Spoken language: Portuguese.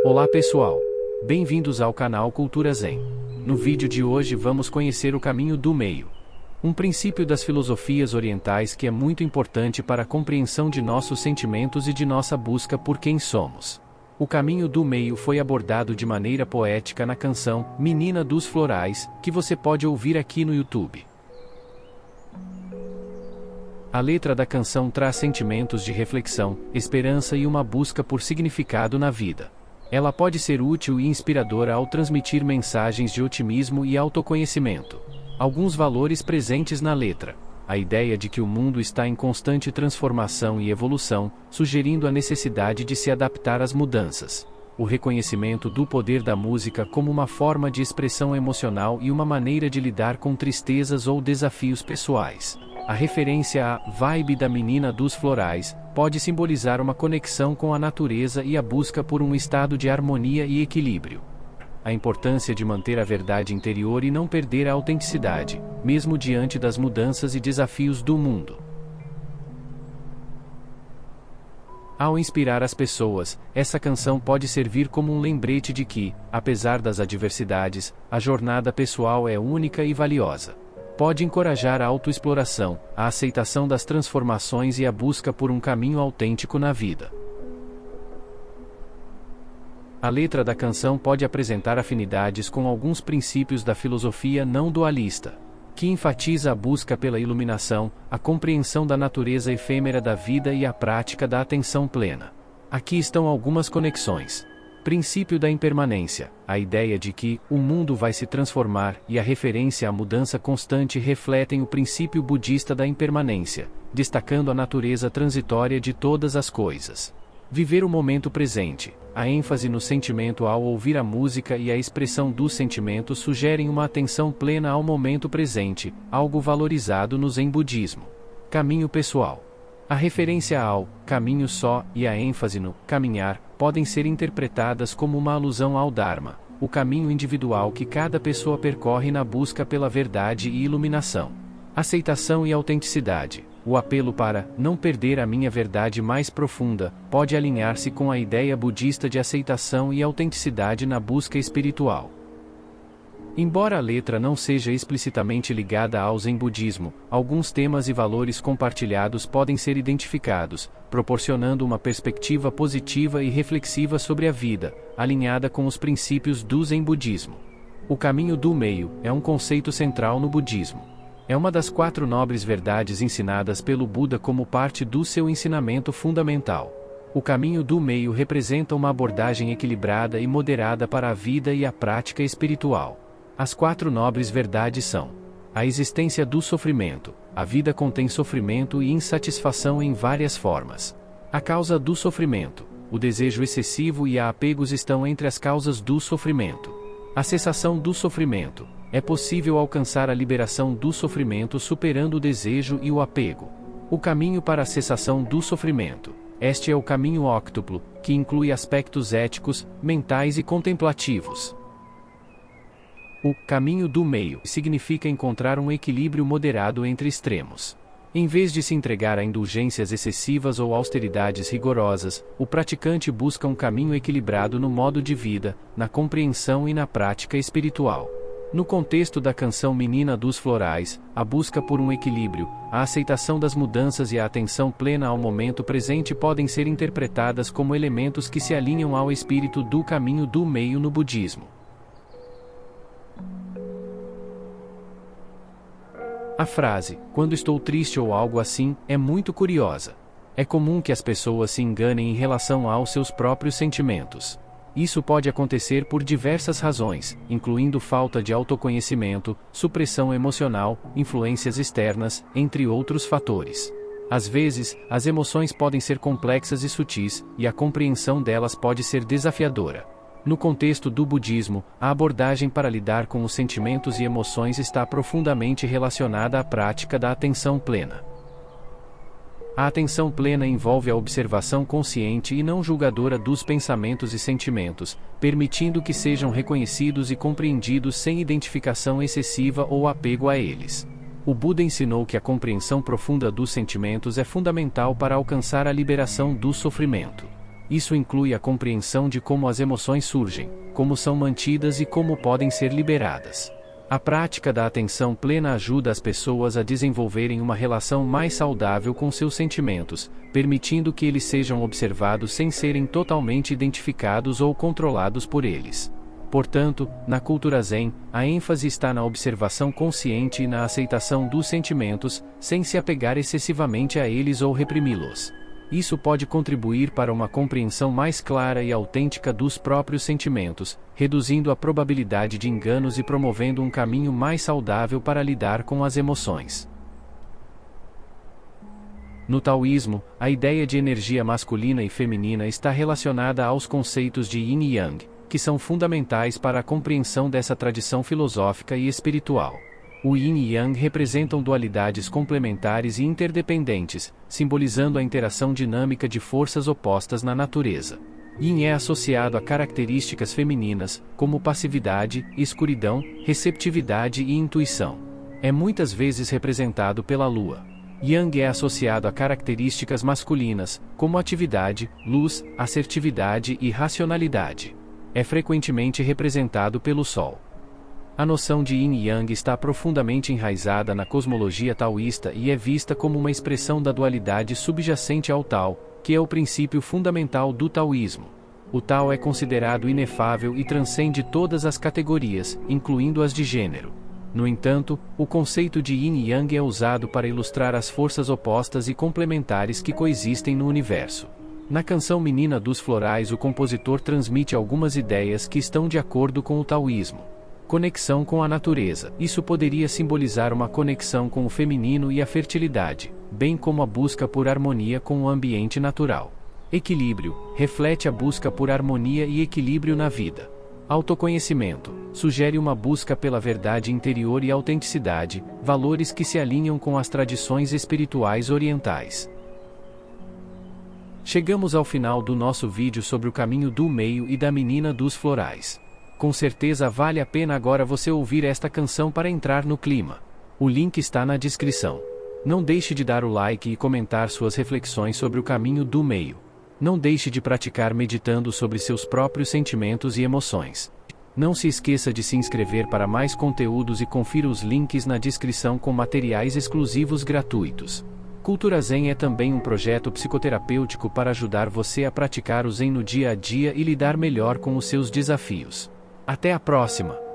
Olá pessoal! Bem-vindos ao canal Cultura Zen. No vídeo de hoje vamos conhecer o caminho do meio. Um princípio das filosofias orientais que é muito importante para a compreensão de nossos sentimentos e de nossa busca por quem somos. O caminho do meio foi abordado de maneira poética na canção Menina dos Florais, que você pode ouvir aqui no YouTube. A letra da canção traz sentimentos de reflexão, esperança e uma busca por significado na vida. Ela pode ser útil e inspiradora ao transmitir mensagens de otimismo e autoconhecimento. Alguns valores presentes na letra: a ideia de que o mundo está em constante transformação e evolução, sugerindo a necessidade de se adaptar às mudanças. O reconhecimento do poder da música como uma forma de expressão emocional e uma maneira de lidar com tristezas ou desafios pessoais. A referência à vibe da Menina dos Florais pode simbolizar uma conexão com a natureza e a busca por um estado de harmonia e equilíbrio. A importância de manter a verdade interior e não perder a autenticidade, mesmo diante das mudanças e desafios do mundo. Ao inspirar as pessoas, essa canção pode servir como um lembrete de que, apesar das adversidades, a jornada pessoal é única e valiosa. Pode encorajar a autoexploração, a aceitação das transformações e a busca por um caminho autêntico na vida. A letra da canção pode apresentar afinidades com alguns princípios da filosofia não dualista, que enfatiza a busca pela iluminação, a compreensão da natureza efêmera da vida e a prática da atenção plena. Aqui estão algumas conexões. Princípio da impermanência, a ideia de que o mundo vai se transformar e a referência à mudança constante refletem o princípio budista da impermanência, destacando a natureza transitória de todas as coisas. Viver o momento presente, a ênfase no sentimento ao ouvir a música e a expressão dos sentimentos sugerem uma atenção plena ao momento presente, algo valorizado no Zen budismo. Caminho pessoal. A referência ao caminho só e a ênfase no caminhar podem ser interpretadas como uma alusão ao Dharma, o caminho individual que cada pessoa percorre na busca pela verdade e iluminação. Aceitação e autenticidade. O apelo para não perder a minha verdade mais profunda pode alinhar-se com a ideia budista de aceitação e autenticidade na busca espiritual. Embora a letra não seja explicitamente ligada ao Zen budismo, alguns temas e valores compartilhados podem ser identificados, proporcionando uma perspectiva positiva e reflexiva sobre a vida, alinhada com os princípios do Zen budismo. O caminho do meio é um conceito central no budismo. É uma das 4 nobres verdades ensinadas pelo Buda como parte do seu ensinamento fundamental. O caminho do meio representa uma abordagem equilibrada e moderada para a vida e a prática espiritual. As 4 nobres verdades são: a existência do sofrimento. A vida contém sofrimento e insatisfação em várias formas. A causa do sofrimento. O desejo excessivo e a apegos estão entre as causas do sofrimento. A cessação do sofrimento. É possível alcançar a liberação do sofrimento superando o desejo e o apego. O caminho para a cessação do sofrimento. Este é o caminho óctuplo, que inclui aspectos éticos, mentais e contemplativos. O caminho do meio significa encontrar um equilíbrio moderado entre extremos. Em vez de se entregar a indulgências excessivas ou austeridades rigorosas, o praticante busca um caminho equilibrado no modo de vida, na compreensão e na prática espiritual. No contexto da canção Menina dos Florais, a busca por um equilíbrio, a aceitação das mudanças e a atenção plena ao momento presente podem ser interpretadas como elementos que se alinham ao espírito do caminho do meio no budismo. A frase, quando estou triste ou algo assim, é muito curiosa. É comum que as pessoas se enganem em relação aos seus próprios sentimentos. Isso pode acontecer por diversas razões, incluindo falta de autoconhecimento, supressão emocional, influências externas, entre outros fatores. Às vezes, as emoções podem ser complexas e sutis, e a compreensão delas pode ser desafiadora. No contexto do budismo, a abordagem para lidar com os sentimentos e emoções está profundamente relacionada à prática da atenção plena. A atenção plena envolve a observação consciente e não julgadora dos pensamentos e sentimentos, permitindo que sejam reconhecidos e compreendidos sem identificação excessiva ou apego a eles. O Buda ensinou que a compreensão profunda dos sentimentos é fundamental para alcançar a liberação do sofrimento. Isso inclui a compreensão de como as emoções surgem, como são mantidas e como podem ser liberadas. A prática da atenção plena ajuda as pessoas a desenvolverem uma relação mais saudável com seus sentimentos, permitindo que eles sejam observados sem serem totalmente identificados ou controlados por eles. Portanto, na cultura Zen, a ênfase está na observação consciente e na aceitação dos sentimentos, sem se apegar excessivamente a eles ou reprimi-los. Isso pode contribuir para uma compreensão mais clara e autêntica dos próprios sentimentos, reduzindo a probabilidade de enganos e promovendo um caminho mais saudável para lidar com as emoções. No taoísmo, a ideia de energia masculina e feminina está relacionada aos conceitos de Yin e Yang, que são fundamentais para a compreensão dessa tradição filosófica e espiritual. O Yin e Yang representam dualidades complementares e interdependentes, simbolizando a interação dinâmica de forças opostas na natureza. Yin é associado a características femininas, como passividade, escuridão, receptividade e intuição. É muitas vezes representado pela lua. Yang é associado a características masculinas, como atividade, luz, assertividade e racionalidade. É frequentemente representado pelo sol. A noção de Yin e Yang está profundamente enraizada na cosmologia taoísta e é vista como uma expressão da dualidade subjacente ao Tao, que é o princípio fundamental do taoísmo. O Tao é considerado inefável e transcende todas as categorias, incluindo as de gênero. No entanto, o conceito de Yin e Yang é usado para ilustrar as forças opostas e complementares que coexistem no universo. Na canção Menina dos Florais, o compositor transmite algumas ideias que estão de acordo com o taoísmo. Conexão com a natureza. Isso poderia simbolizar uma conexão com o feminino e a fertilidade, bem como a busca por harmonia com o ambiente natural. Equilíbrio. Reflete a busca por harmonia e equilíbrio na vida. Autoconhecimento. Sugere uma busca pela verdade interior e autenticidade, valores que se alinham com as tradições espirituais orientais. Chegamos ao final do nosso vídeo sobre o caminho do meio e da Menina dos Florais. Com certeza vale a pena agora você ouvir esta canção para entrar no clima. O link está na descrição. Não deixe de dar o like e comentar suas reflexões sobre o caminho do meio. Não deixe de praticar meditando sobre seus próprios sentimentos e emoções. Não se esqueça de se inscrever para mais conteúdos e confira os links na descrição com materiais exclusivos gratuitos. Cultura Zen é também um projeto psicoterapêutico para ajudar você a praticar o Zen no dia a dia e lidar melhor com os seus desafios. Até a próxima!